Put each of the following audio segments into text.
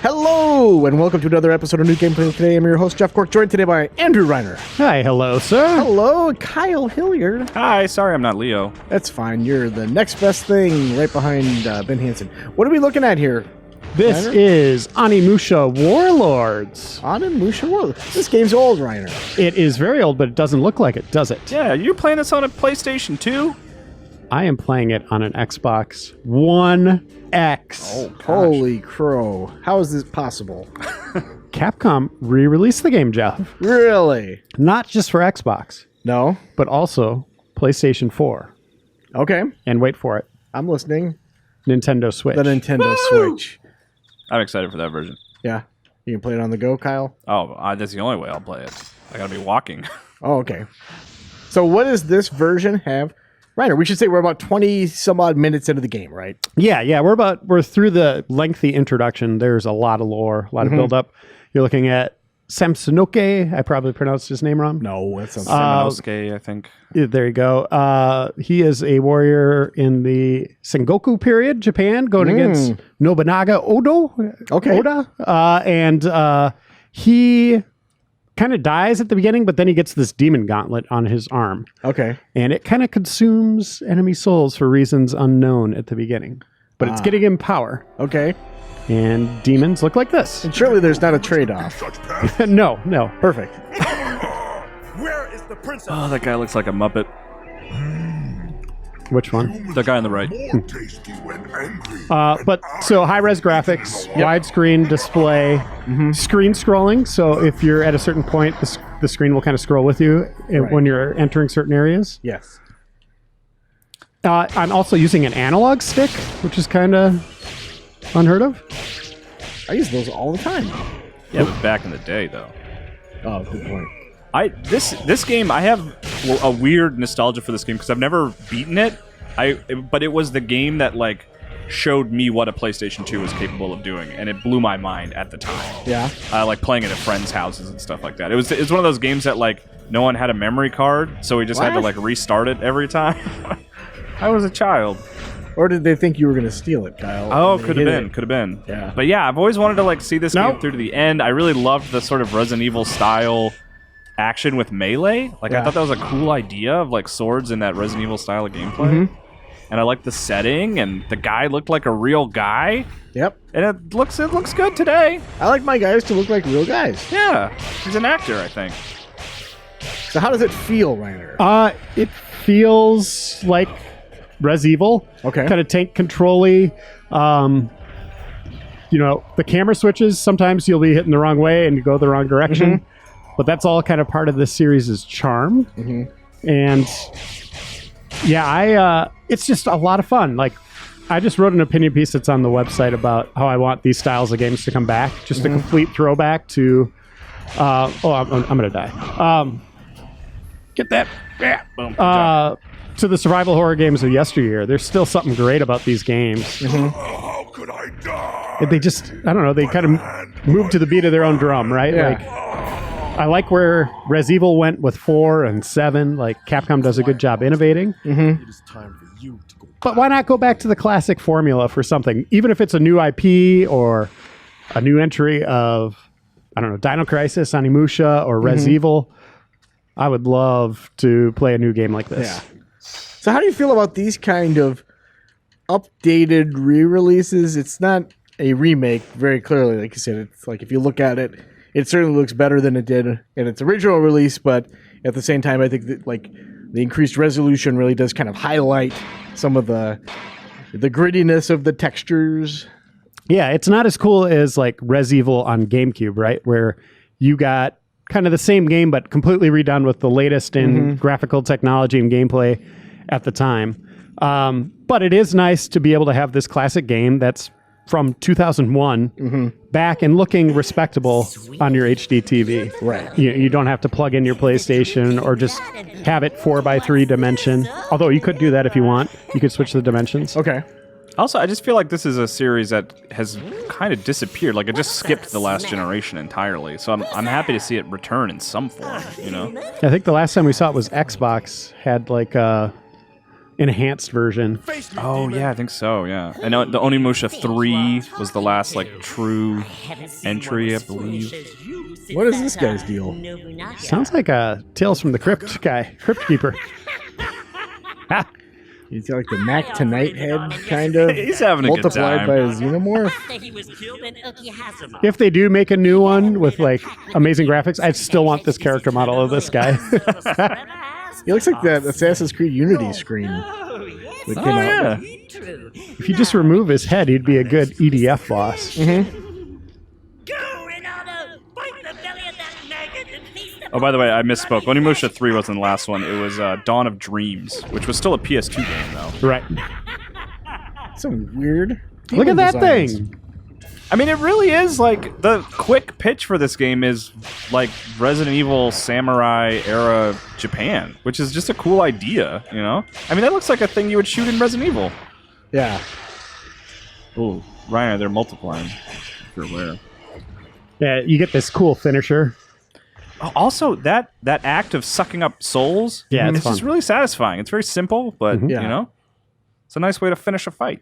Hello, and welcome to another episode of New Gameplay. Today, I'm your host, Jeff Cork, joined today by Andrew Reiner. Hi, hello, sir. Hello, Kyle Hilliard. Hi, sorry I'm not Leo. That's fine. You're the next best thing right behind Ben Hansen. What are we looking at here? This Reiner? is Onimusha Warlords. Onimusha Warlords. This game's old, Reiner. It is very old, but it doesn't look like it, does it? Yeah, you're playing this on a PlayStation 2? I am playing it on an Xbox One X. Oh, holy crow. How is this possible? Capcom re-released the game, Jeff. Really? Not just for Xbox, No? but also PlayStation 4. Okay. And wait for it, I'm listening. Nintendo Switch. The Nintendo Woo! Switch. I'm excited for that version. Yeah. You can play it on the go, Kyle? Oh, that's the only way I'll play it. I gotta be walking. Oh, okay. So what does this version have? Reiner, we should say we're about 20 some odd minutes into the game, right? Yeah, we're through the lengthy introduction. There's a lot of lore, a lot of build-up. You're looking at Samsonoke. I probably pronounced his name wrong. No, that sounds Samanosuke, I think. Yeah, there you go. He is a warrior in the Sengoku period, Japan, going against Nobunaga Oda. And he kind of dies at the beginning, but then he gets this demon gauntlet on his arm. Okay. And it kind of consumes enemy souls for reasons unknown at the beginning. But it's getting him power. Okay. And demons look like this. And surely there's not a trade-off. No. Perfect. Where is the princess? Oh, that guy looks like a Muppet. Which one? The guy on the right. More tasty when angry. But so high-res graphics, widescreen display, screen scrolling. So if you're at a certain point, the screen will kind of scroll with you when you're entering certain areas. Yes. I'm also using an analog stick, which is kind of unheard of. I use those all the time. Yeah, but back in the day, though. Oh, good point. This game, I have a weird nostalgia for this game because I've never beaten it. But it was the game that like showed me what a PlayStation 2 was capable of doing, and it blew my mind at the time. Yeah. Like playing it at friends' houses and stuff like that. It was one of those games that like no one had a memory card, so we just had to like restart it every time. I was a child. Or did they think you were going to steal it, Kyle? Oh, could have been. Yeah. But yeah, I've always wanted to like see this game through to the end. I really loved the sort of Resident Evil style action with melee. Like I thought that was a cool idea of like swords in that Resident Evil style of gameplay. And I liked the setting, and the guy looked like a real guy. Yep. And it looks good today. I like my guys to look like real guys. Yeah, he's an actor, I think. So how does it feel, Reiner? It feels like Res Evil. Okay. Kind of tank control-y. The camera switches, sometimes you'll be hitting the wrong way and you go the wrong direction. But that's all kind of part of this series' charm. And yeah, it's just a lot of fun. Like, I just wrote an opinion piece that's on the website about how I want these styles of games to come back. Just a complete throwback to... I'm going to die. Get that. Yeah, boom. Good job. To the survival horror games of yesteryear. There's still something great about these games. How could I die? They just, I don't know, they kind of move to the beat of their own drum, right? Yeah. Like, I like where Res Evil went with 4 and 7. Like, Capcom does a good job innovating. It is time for you to go. But why not go back to the classic formula for something? Even if it's a new IP or a new entry of, I don't know, Dino Crisis, Onimusha, or Res Evil, I would love to play a new game like this. Yeah. So how do you feel about these kind of updated re-releases? It's not a remake, very clearly. Like you said, it's like if you look at it, it certainly looks better than it did in its original release, but at the same time, I think that like the increased resolution really does kind of highlight some of the grittiness of the textures. Yeah, it's not as cool as like Res Evil on GameCube, right? Where you got kind of the same game, but completely redone with the latest in graphical technology and gameplay at the time. But it is nice to be able to have this classic game that's from 2001 back and looking respectable on your HD TV. Right. You don't have to plug in your PlayStation or just have it 4:3 dimension. Although you could do that if you want. You could switch the dimensions. Okay. Also, I just feel like this is a series that has kind of disappeared. Like, it just skipped the last generation entirely. So I'm happy to see it return in some form, you know? I think the last time we saw it was Xbox had like enhanced version. Face me, Oh demon. yeah, I think so. Yeah, and the Onimusha 3 was the last like true entry, I believe. What is this guy's deal? Sounds like a Tales from the Crypt guy, Crypt Keeper. Ah, He's got like the Mac Tonight head, kind of. He's having a good multiplied time. by a xenomorph. if they do make a new one with like amazing graphics, I still want this character model of this guy. He looks like that Assassin's Creed Unity screen. That came out. Yeah. If you just remove his head, he'd be a good EDF boss. Oh, by the way, I misspoke. Onimusha 3 wasn't the last one. It was Dawn of Dreams, which was still a PS2 game, though. Right. Some weird. Look at demon that designs. thing. I mean, it really is, like, the quick pitch for this game is, like, Resident Evil Samurai era Japan, which is just a cool idea, you know? I mean, that looks like a thing you would shoot in Resident Evil. Yeah. Ooh, Reiner, they're multiplying, if you're aware. Yeah, you get this cool finisher. Also, that act of sucking up souls, Yeah, it's it's just fun. really satisfying. It's very simple, but, Yeah. you know, it's a nice way to finish a fight.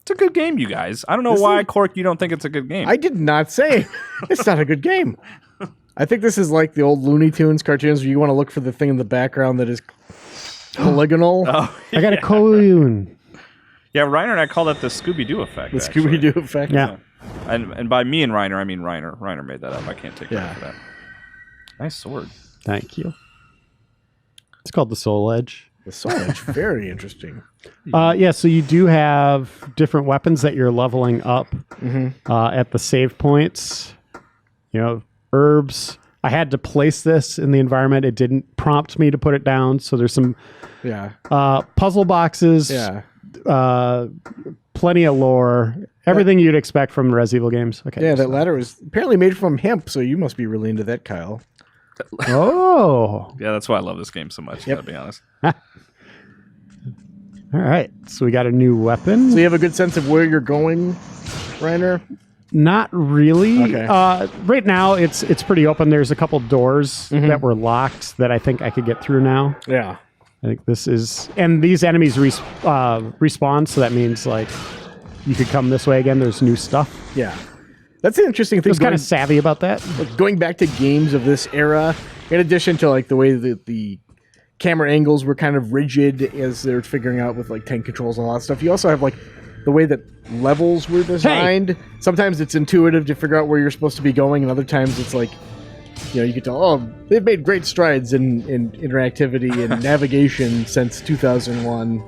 It's a good game, you guys. I don't know This why, is- Cork, you don't think it's a good game. I did not say it's not a good game. I think this is like the old Looney Tunes cartoons where you want to look for the thing in the background that is polygonal. Oh, I got a coon. yeah, Reiner and I call that the Scooby-Doo effect. The actually. Scooby Doo effect. Yeah. And by me and Reiner, I mean Reiner. Reiner made that up. I can't take credit Yeah. for that. Nice sword. Thank you. It's called the Soul Edge. The Soul Edge, very interesting. Yeah, so you do have different weapons that you're leveling up at the save points. You know, herbs. I had to place this in the environment. It didn't prompt me to put it down. So there's some Yeah. puzzle boxes, Yeah. plenty of lore, everything you'd expect from Resident Evil games. Okay. Yeah, that ladder was apparently made from hemp, so you must be really into that, Kyle. Oh. Yeah, that's why I love this game so much, gotta be honest. All right. So we got a new weapon. So you have a good sense of where you're going, Reiner? Not really. Okay. Right now, it's pretty open. There's a couple doors that were locked that I think I could get through now. Yeah. I think this is, and these enemies respawn, so that means like you could come this way again. There's new stuff. Yeah. That's an interesting I thing. was kind of savvy about that. Like going back to games of this era, in addition to like the way that the camera angles were kind of rigid as they're figuring out with like tank controls and all that stuff, you also have like the way that levels were designed. Sometimes it's intuitive to figure out where you're supposed to be going, and other times it's like, you know, you can tell, oh, they've made great strides in interactivity and navigation since 2001.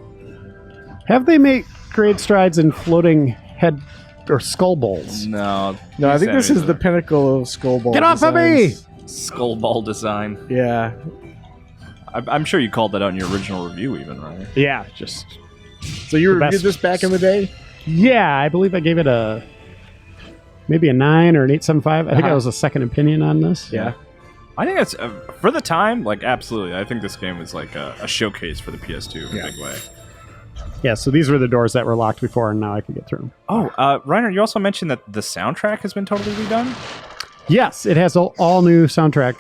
Have they made great strides in floating head or skull bowls? No. No, I these think this enemies is the are pinnacle of skull ball. Get off of me! designs. skull ball design. Yeah. I'm sure you called that out in your original review, even, right? Yeah, just So you The best- reviewed this back in the day? yeah. I believe I gave it maybe a 9 or an 8.75. I think I was a second opinion on this. Yeah. I think that's for the time, like absolutely. I think this game was like a showcase for the PS2 in Yeah. a big way. Yeah. So these were the doors that were locked before, and now I can get through them. Oh, Reiner, you also mentioned that the soundtrack has been totally redone. Yes, it has all new soundtrack.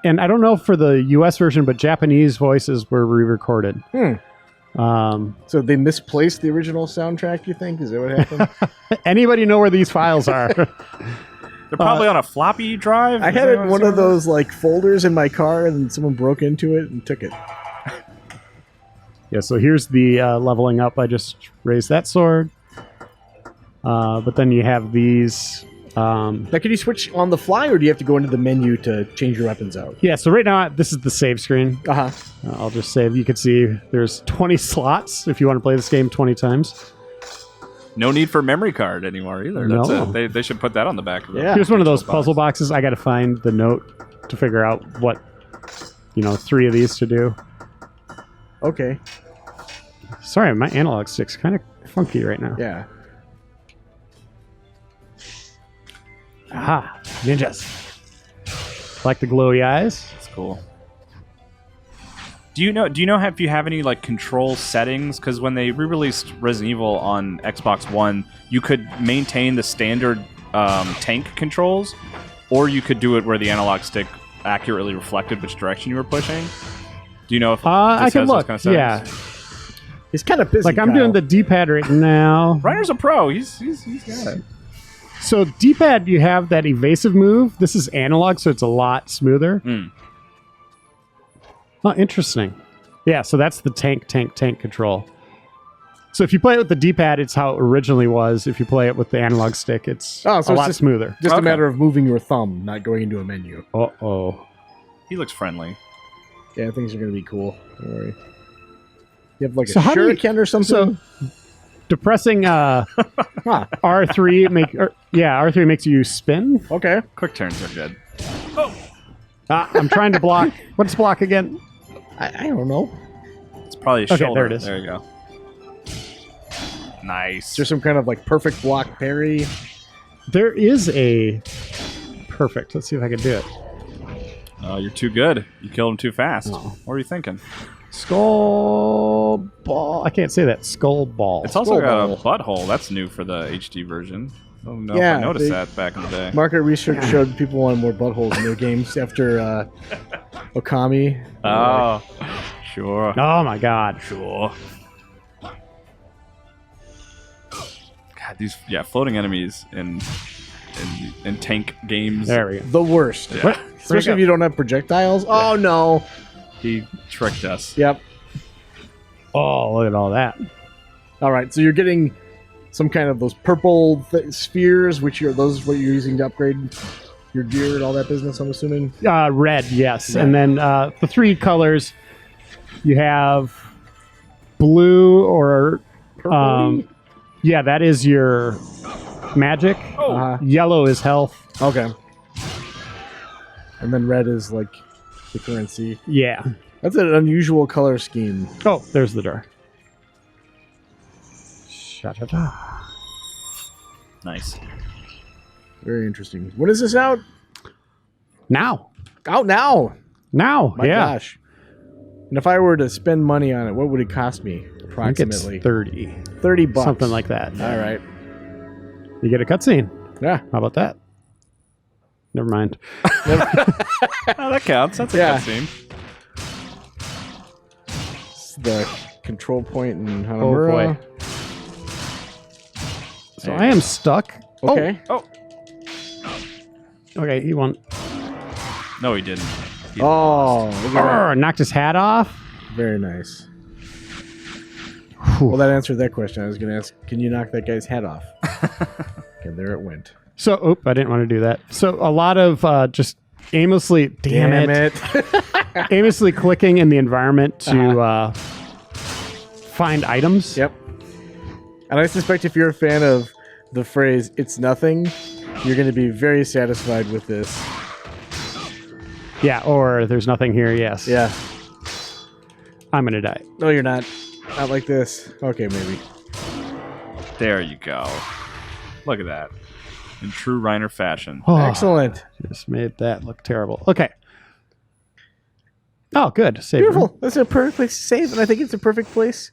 And I don't know for the US version, but Japanese voices were re-recorded. So they misplaced the original soundtrack, you think? Is that what happened? Anybody know where these files are? They're probably on a floppy drive. I Is had that it in what one it's of those like folders in my car, and someone broke into it and took it. Yeah, so here's the leveling up. I just raised that sword. But then you have these. Now, can you switch on the fly, or do you have to go into the menu to change your weapons out? Yeah, so right now, this is the save screen. Uh-huh. I'll just save. You can see there's 20 slots if you want to play this game 20 times. No need for memory card anymore either. That's No. it. They should put that on the back of the Yeah. Here's one of those box. puzzle boxes. I got to find the note to figure out what, 3 of these to do. Okay. Sorry, my analog stick's kind of funky right now. Yeah. Aha, ninjas. Like the glowy eyes. That's cool. Do you know if you have any like control settings? Because when they re-released Resident Evil on Xbox One, you could maintain the standard tank controls, or you could do it where the analog stick accurately reflected which direction you were pushing. Do you know if I this can has those look. kind of settings? Yeah, He's kind of busy. like I'm Kyle. doing the D-pad right now. Reiner's a pro. He's got it. So D-pad, you have that evasive move. This is analog, so it's a lot smoother. Mm. Oh, interesting. Yeah, so that's the tank control. So if you play it with the D-pad, it's how it originally was. If you play it with the analog stick, it's Oh, so a it's lot just- smoother. Just a Okay. matter of moving your thumb, not going into a menu. Uh-oh. He looks friendly. Yeah, things are going to be cool. Don't worry. You have like So a how do you- shuriken or something? So depressing Huh. R3 R3 makes you spin. Okay. Quick turns are good. I'm trying to block. What's block again? I don't know. It's probably a Okay, shoulder. there it is. There you go. Nice. Is there some kind of like perfect block parry? There is a perfect. Let's see if I can do it. Oh, you're too good. You killed him too fast. Oh. What were you thinking? Skull ball. I can't say that. Skull ball. It's also got a Skull butthole. That's new for the HD version. I don't know Yeah, if I noticed they- that back in the day. Market research showed people wanted more buttholes in their games after Okami. Oh, sure. Oh my god. Sure. God, these floating enemies in tank games. There we go. The worst. Yeah. What? Especially if you don't have projectiles. Oh no. He tricked us. Yep. Oh, look at all that. All right. So you're getting some kind of those purple spheres, which are those what you're using to upgrade your gear and all that business. I'm assuming. Red, yes. And then the three colors, you have blue or yeah, that is your magic. Yellow is health. Okay. And then red is like the currency. Yeah. That's an unusual color scheme. Oh, there's the door. Sha-da-da. Nice. Very interesting. When is this out? Now. Out now. Now. My yeah. gosh. And if I were to spend money on it, what would it cost me? I think it's Approximately 30. $30. Something like that. All right. You get a cutscene. Yeah. How about that? Never mind. Oh, that counts. That's a Yeah. cutscene. It's the control point in Oh Hanamura. boy. So I am stuck. Okay. Oh, Okay, he won. no, he didn't. He Oh, look at that. Arr, knocked his hat off. Very nice. Whew. Well, that answered that question. I was going to ask, can you knock that guy's head off? And there it went. So, I didn't want to do that. So, a lot of just aimlessly, damn it, aimlessly clicking in the environment to find items. Yep. And I suspect if you're a fan of the phrase, it's nothing, you're going to be very satisfied with this. Yeah, or there's nothing here, yes. Yeah. I'm going to die. No, you're not. Not like this. Okay, maybe. There you go. Look at that. In true Reiner fashion. Oh, Excellent. just made that look terrible. Okay. Oh, good. Save Beautiful. That's a perfect place to save, and I think it's a perfect place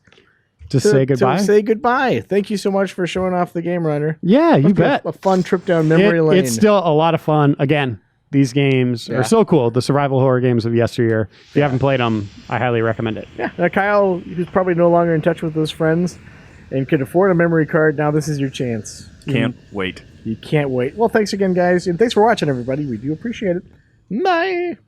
To say goodbye? To say goodbye. Thank you so much for showing off the game, Reiner. Yeah, you bet. A fun trip down memory lane. It's still a lot of fun. Again, these games Yeah. are so cool. The survival horror games of yesteryear. If you haven't played them, I highly recommend it. Yeah. Now, Kyle, who's probably no longer in touch with those friends and could afford a memory card, now this is your chance. Can't wait. You can't wait. Well, thanks again, guys, and thanks for watching, everybody. We do appreciate it. Bye.